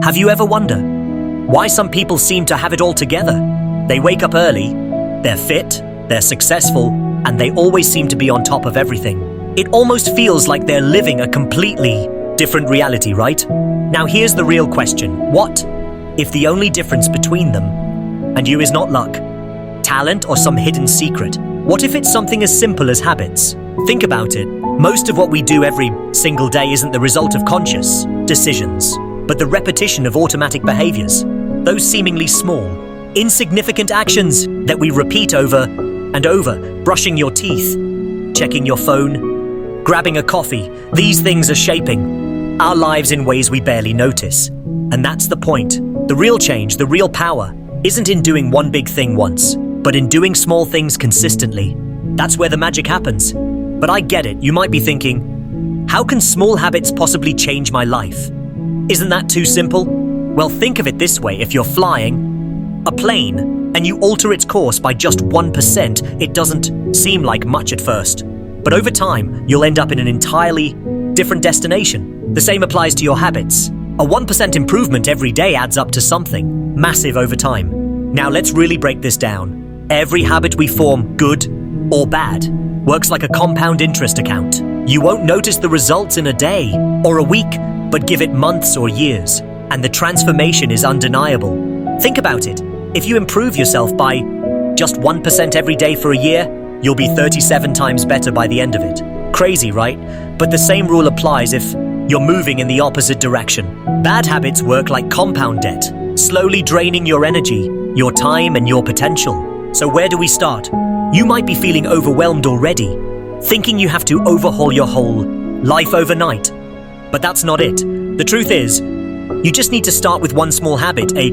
Have you ever wondered why some people seem to have it all together? They wake up early, they're fit, they're successful, and they always seem to be on top of everything. It almost feels like they're living a completely different reality, right? Now here's the real question. What if the only difference between them and you is not luck, talent, or some hidden secret? What if it's something as simple as habits? Think about it. Most of what we do every single day isn't the result of conscious decisions, but the repetition of automatic behaviors. Those seemingly small, insignificant actions that we repeat over and over. Brushing your teeth, checking your phone, grabbing a coffee. These things are shaping our lives in ways we barely notice. And that's the point. The real change, the real power, isn't in doing one big thing once, but in doing small things consistently. That's where the magic happens. But I get it. You might be thinking, how can small habits possibly change my life? Isn't that too simple? Well, think of it this way. If you're flying a plane and you alter its course by just 1%, it doesn't seem like much at first. But over time, you'll end up in an entirely different destination. The same applies to your habits. A 1% improvement every day adds up to something massive over time. Now let's really break this down. Every habit we form, good or bad, works like a compound interest account. You won't notice the results in a day or a week, but give it months or years, and the transformation is undeniable. Think about it. If you improve yourself by just 1% every day for a year, you'll be 37 times better by the end of it. Crazy, right? But the same rule applies if you're moving in the opposite direction. Bad habits work like compound debt, slowly draining your energy, your time, and your potential. So where do we start? You might be feeling overwhelmed already, thinking you have to overhaul your whole life overnight. But that's not it. The truth is, you just need to start with one small habit, a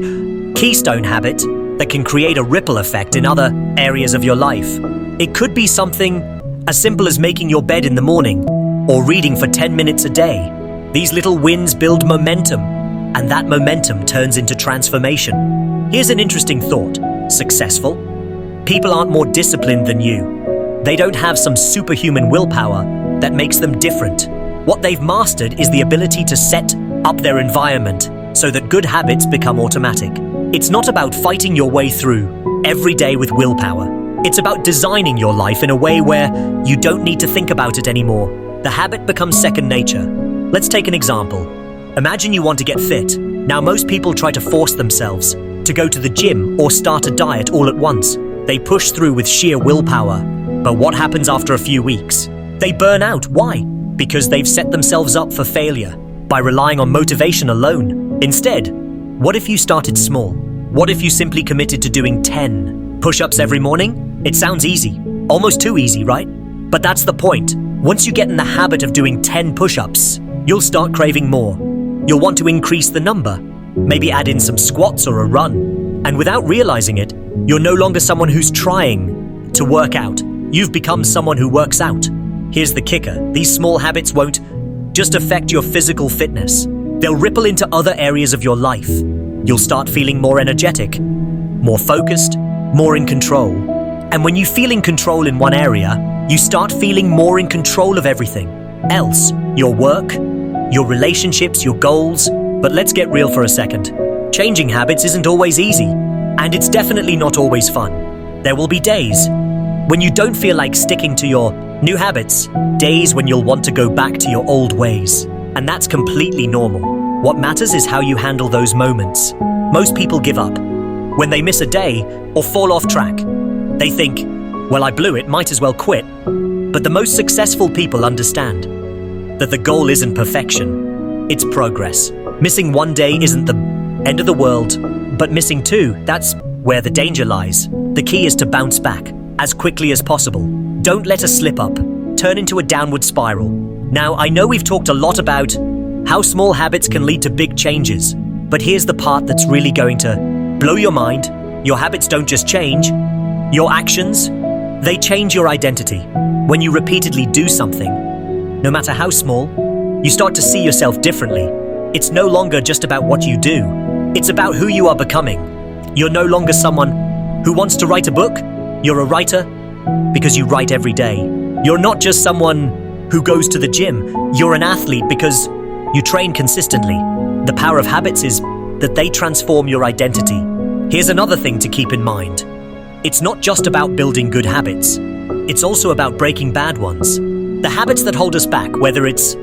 keystone habit that can create a ripple effect in other areas of your life. It could be something as simple as making your bed in the morning or reading for 10 minutes a day. These little wins build momentum, and that momentum turns into transformation. Here's an interesting thought. Successful people aren't more disciplined than you. They don't have some superhuman willpower that makes them different. What they've mastered is the ability to set up their environment so that good habits become automatic. It's not about fighting your way through every day with willpower. It's about designing your life in a way where you don't need to think about it anymore. The habit becomes second nature. Let's take an example. Imagine you want to get fit. Now, most people try to force themselves to go to the gym or start a diet all at once. They push through with sheer willpower. But what happens after a few weeks? They burn out. Why? Because they've set themselves up for failure by relying on motivation alone. Instead, what if you started small? What if you simply committed to doing 10 push-ups every morning? It sounds easy, almost too easy, right? But that's the point. Once you get in the habit of doing 10 push-ups, you'll start craving more. You'll want to increase the number, maybe add in some squats or a run. And without realizing it, you're no longer someone who's trying to work out. You've become someone who works out. Here's the kicker. These small habits won't just affect your physical fitness. They'll ripple into other areas of your life. You'll start feeling more energetic, more focused, more in control. And when you feel in control in one area, you start feeling more in control of everything else. Your work, your relationships, your goals. But let's get real for a second. Changing habits isn't always easy, and it's definitely not always fun. There will be days when you don't feel like sticking to your new habits, days when you'll want to go back to your old ways. And that's completely normal. What matters is how you handle those moments. Most people give up when they miss a day or fall off track. They think, well, I blew it, might as well quit. But the most successful people understand that the goal isn't perfection, it's progress. Missing one day isn't the end of the world, but missing two, that's where the danger lies. The key is to bounce back as quickly as possible. Don't let a slip-up turn into a downward spiral. Now, I know we've talked a lot about how small habits can lead to big changes, but here's the part that's really going to blow your mind. Your habits don't just change. Your actions, they change your identity. When you repeatedly do something, no matter how small, you start to see yourself differently. It's no longer just about what you do. It's about who you are becoming. You're no longer someone who wants to write a book. You're a writer because you write every day. You're not just someone who goes to the gym. You're an athlete because you train consistently. The power of habits is that they transform your identity. Here's another thing to keep in mind. It's not just about building good habits. It's also about breaking bad ones. The habits that hold us back, whether it's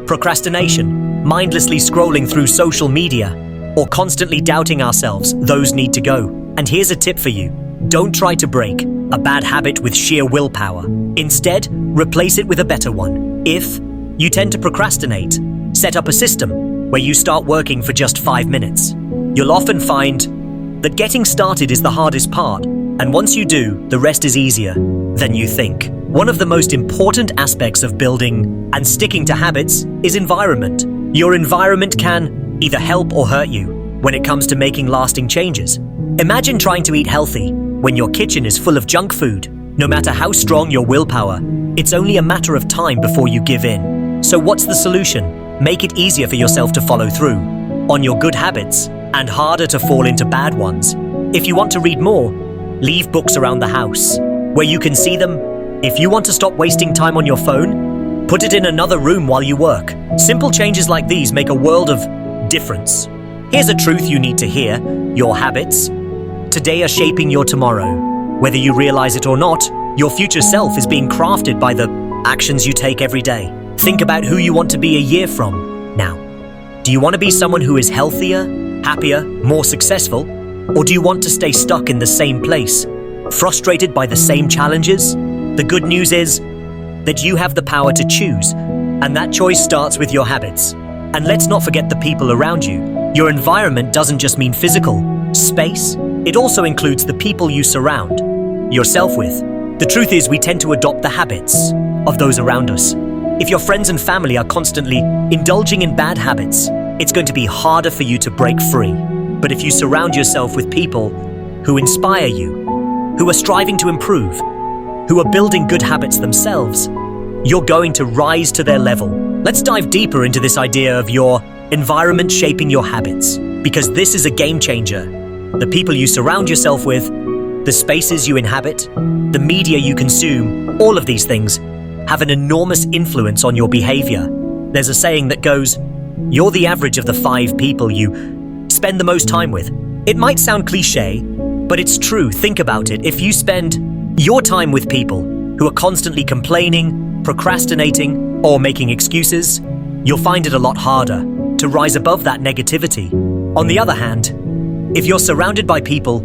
procrastination, mindlessly scrolling through social media, or constantly doubting ourselves, those need to go. And here's a tip for you. Don't try to break a bad habit with sheer willpower. Instead, replace it with a better one. If you tend to procrastinate, set up a system where you start working for just 5 minutes. You'll often find that getting started is the hardest part, and once you do, the rest is easier than you think. One of the most important aspects of building and sticking to habits is environment. Your environment can either help or hurt you when it comes to making lasting changes. Imagine trying to eat healthy when your kitchen is full of junk food. No matter how strong your willpower, it's only a matter of time before you give in. So what's the solution? Make it easier for yourself to follow through on your good habits and harder to fall into bad ones. If you want to read more, leave books around the house where you can see them. If you want to stop wasting time on your phone, put it in another room while you work. Simple changes like these make a world of difference. Here's a truth you need to hear. Your habits today are shaping your tomorrow. Whether you realize it or not, your future self is being crafted by the actions you take every day. Think about who you want to be a year from now. Do you want to be someone who is healthier, happier, more successful? Or do you want to stay stuck in the same place, frustrated by the same challenges? The good news is that you have the power to choose, and that choice starts with your habits. And let's not forget the people around you. Your environment doesn't just mean physical space, it also includes the people you surround yourself with. The truth is, we tend to adopt the habits of those around us. If your friends and family are constantly indulging in bad habits, it's going to be harder for you to break free. But if you surround yourself with people who inspire you, who are striving to improve, who are building good habits themselves, you're going to rise to their level. Let's dive deeper into this idea of your environment shaping your habits, because this is a game changer. The people you surround yourself with, the spaces you inhabit, the media you consume, all of these things have an enormous influence on your behavior. There's a saying that goes, you're the average of the 5 people you spend the most time with. It might sound cliche, but it's true. Think about it. If you spend your time with people who are constantly complaining, procrastinating, or making excuses, you'll find it a lot harder to rise above that negativity. On the other hand, if you're surrounded by people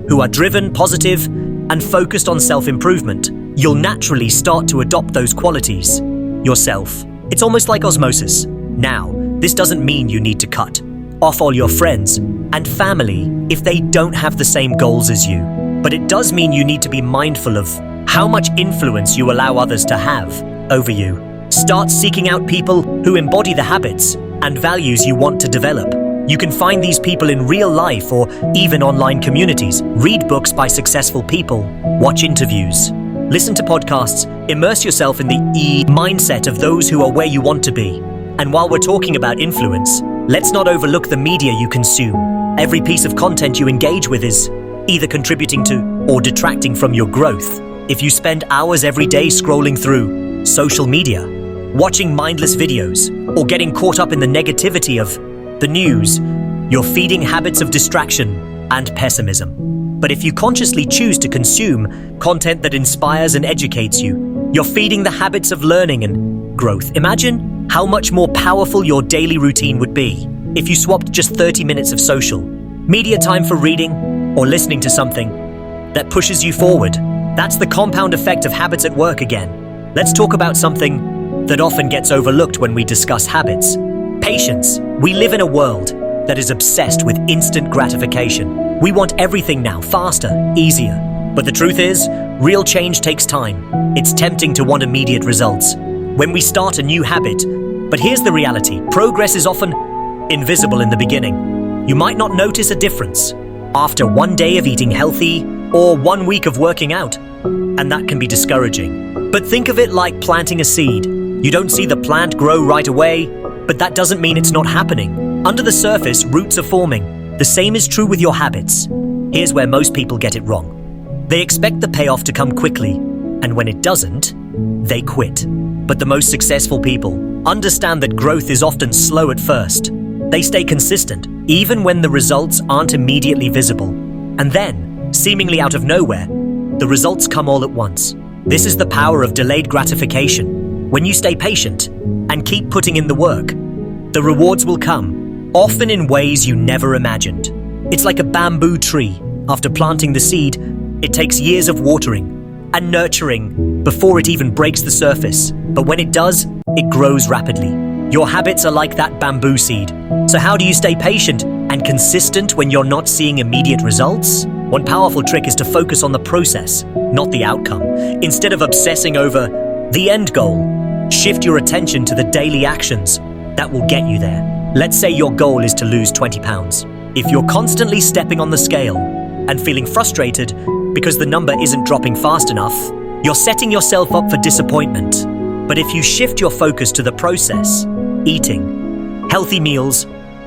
who are driven, positive, and focused on self-improvement, you'll naturally start to adopt those qualities yourself. It's almost like osmosis. Now, this doesn't mean you need to cut off all your friends and family if they don't have the same goals as you. But it does mean you need to be mindful of how much influence you allow others to have over you. Start seeking out people who embody the habits and values you want to develop. You can find these people in real life or even online communities. Read books by successful people, watch interviews, listen to podcasts, immerse yourself in the mindset of those who are where you want to be. And while we're talking about influence, let's not overlook the media you consume. Every piece of content you engage with is either contributing to or detracting from your growth. If you spend hours every day scrolling through social media, watching mindless videos, or getting caught up in the negativity of the news, you're feeding habits of distraction and pessimism. But if you consciously choose to consume content that inspires and educates you, you're feeding the habits of learning and growth. Imagine how much more powerful your daily routine would be if you swapped just 30 minutes of social media time for reading or listening to something that pushes you forward. That's the compound effect of habits at work again. Let's talk about something that often gets overlooked when we discuss habits. Patience. We live in a world that is obsessed with instant gratification. We want everything now, faster, easier. But the truth is, real change takes time. It's tempting to want immediate results when we start a new habit. But here's the reality. Progress is often invisible in the beginning. You might not notice a difference after one day of eating healthy or 1 week of working out, and that can be discouraging. But think of it like planting a seed. You don't see the plant grow right away, but that doesn't mean it's not happening. Under the surface, roots are forming. The same is true with your habits. Here's where most people get it wrong. They expect the payoff to come quickly, and when it doesn't, they quit. But the most successful people understand that growth is often slow at first. They stay consistent, even when the results aren't immediately visible. And then, seemingly out of nowhere, the results come all at once. This is the power of delayed gratification. When you stay patient and keep putting in the work, the rewards will come, often in ways you never imagined. It's like a bamboo tree. After planting the seed, it takes years of watering and nurturing before it even breaks the surface. But when it does, it grows rapidly. Your habits are like that bamboo seed. So how do you stay patient and consistent when you're not seeing immediate results? One powerful trick is to focus on the process, not the outcome. Instead of obsessing over the end goal, shift your attention to the daily actions that will get you there. Let's say your goal is to lose 20 pounds. If you're constantly stepping on the scale and feeling frustrated because the number isn't dropping fast enough, you're setting yourself up for disappointment. But if you shift your focus to the process, eating healthy meals,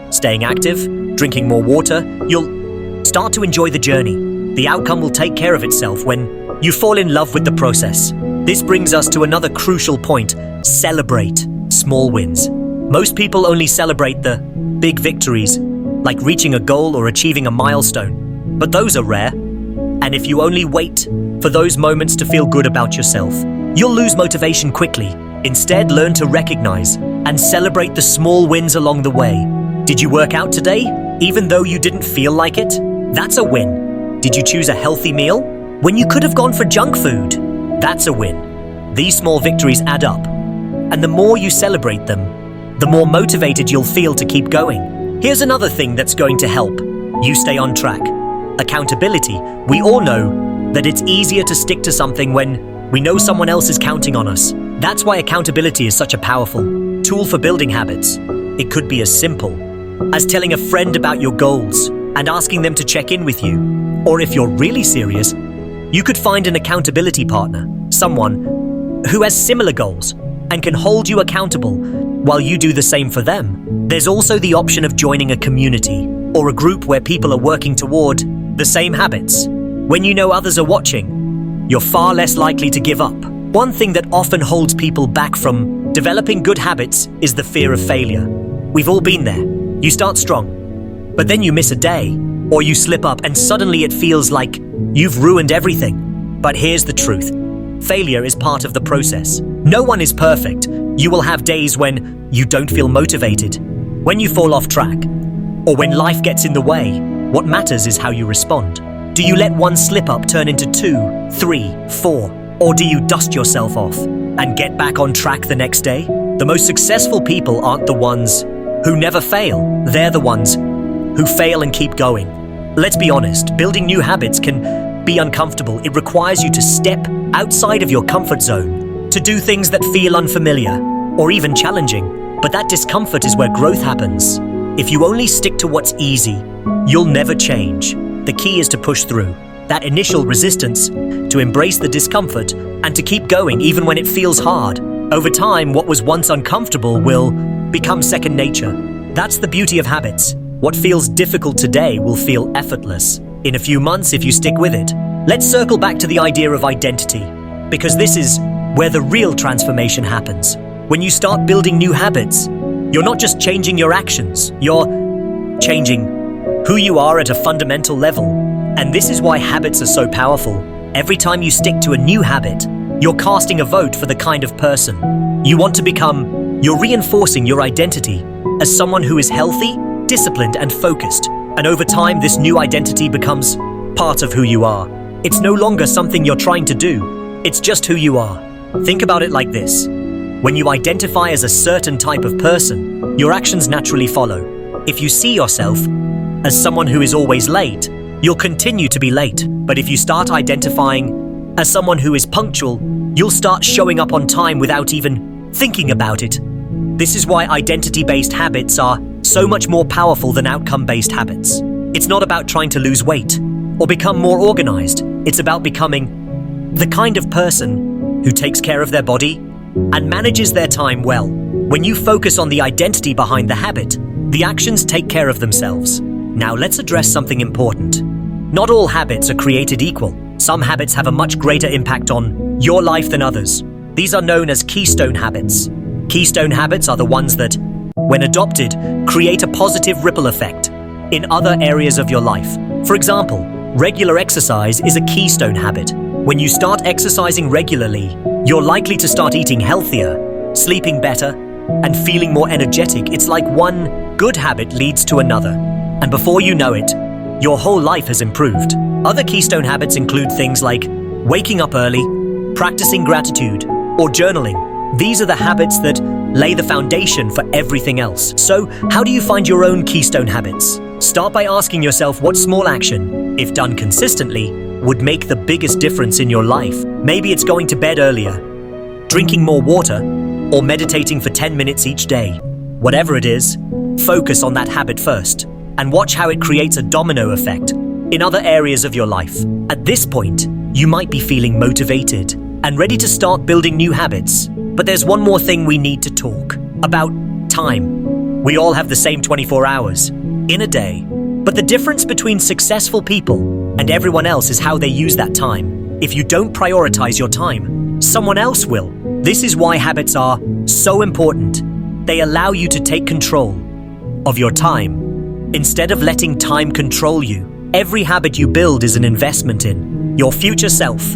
staying active, drinking more water, you'll start to enjoy the journey. The outcome will take care of itself when you fall in love with the process. This brings us to another crucial point: celebrate small wins. Most people only celebrate the big victories, like reaching a goal or achieving a milestone. But those are rare. And if you only wait for those moments to feel good about yourself, you'll lose motivation quickly. Instead, learn to recognize and celebrate the small wins along the way. Did you work out today, even though you didn't feel like it? That's a win. Did you choose a healthy meal when you could have gone for junk food? That's a win. These small victories add up. And the more you celebrate them, the more motivated you'll feel to keep going. Here's another thing that's going to help you stay on track: accountability. We all know that it's easier to stick to something when we know someone else is counting on us. That's why accountability is such a powerful tool for building habits. It could be as simple as telling a friend about your goals and asking them to check in with you. Or if you're really serious, you could find an accountability partner, someone who has similar goals and can hold you accountable while you do the same for them. There's also the option of joining a community or a group where people are working toward the same habits. When you know others are watching, you're far less likely to give up. One thing that often holds people back from developing good habits is the fear of failure. We've all been there. You start strong, but then you miss a day, or you slip up and suddenly it feels like you've ruined everything. But here's the truth. Failure is part of the process. No one is perfect. You will have days when you don't feel motivated, when you fall off track, or when life gets in the way. What matters is how you respond. Do you let one slip up turn into 2, 3, 4, or do you dust yourself off and get back on track the next day? The most successful people aren't the ones who never fail. They're the ones who fail and keep going. Let's be honest, building new habits can be uncomfortable. It requires you to step outside of your comfort zone, to do things that feel unfamiliar or even challenging. But that discomfort is where growth happens. If you only stick to what's easy, you'll never change. The key is to push through that initial resistance, to embrace the discomfort, and to keep going even when it feels hard. Over time, what was once uncomfortable will become second nature. That's the beauty of habits. What feels difficult today will feel effortless in a few months if you stick with it. Let's circle back to the idea of identity, because this is where the real transformation happens. When you start building new habits, you're not just changing your actions, you're changing who you are at a fundamental level. And this is why habits are so powerful. Every time you stick to a new habit, you're casting a vote for the kind of person you want to become. You're reinforcing your identity as someone who is healthy, disciplined, and focused. And over time, this new identity becomes part of who you are. It's no longer something you're trying to do. It's just who you are. Think about it like this. When you identify as a certain type of person, your actions naturally follow. If you see yourself as someone who is always late, you'll continue to be late. But if you start identifying as someone who is punctual, you'll start showing up on time without even thinking about it. This is why identity-based habits are so much more powerful than outcome-based habits. It's not about trying to lose weight or become more organized. It's about becoming the kind of person who takes care of their body and manages their time well. When you focus on the identity behind the habit, the actions take care of themselves. Now let's address something important. Not all habits are created equal. Some habits have a much greater impact on your life than others. These are known as keystone habits. Keystone habits are the ones that, when adopted, create a positive ripple effect. in other areas of your life. For example, regular exercise is a keystone habit. When you start exercising regularly, you're likely to start eating healthier, sleeping better, and feeling more energetic. It's like one good habit leads to another. And before you know it, your whole life has improved. Other keystone habits include things like waking up early, practicing gratitude, or journaling. These are the habits that lay the foundation for everything else. So, how do you find your own keystone habits? Start by asking yourself what small action, if done consistently, would make the biggest difference in your life. Maybe it's going to bed earlier, drinking more water, or meditating for 10 minutes each day. Whatever it is, focus on that habit first, and watch how it creates a domino effect in other areas of your life. At this point, you might be feeling motivated and ready to start building new habits. But there's one more thing we need to talk about: time. We all have the same 24 hours in a day, but the difference between successful people and everyone else is how they use that time. If you don't prioritize your time, someone else will. This is why habits are so important. They allow you to take control of your time instead of letting time control you. Every habit you build is an investment in your future self.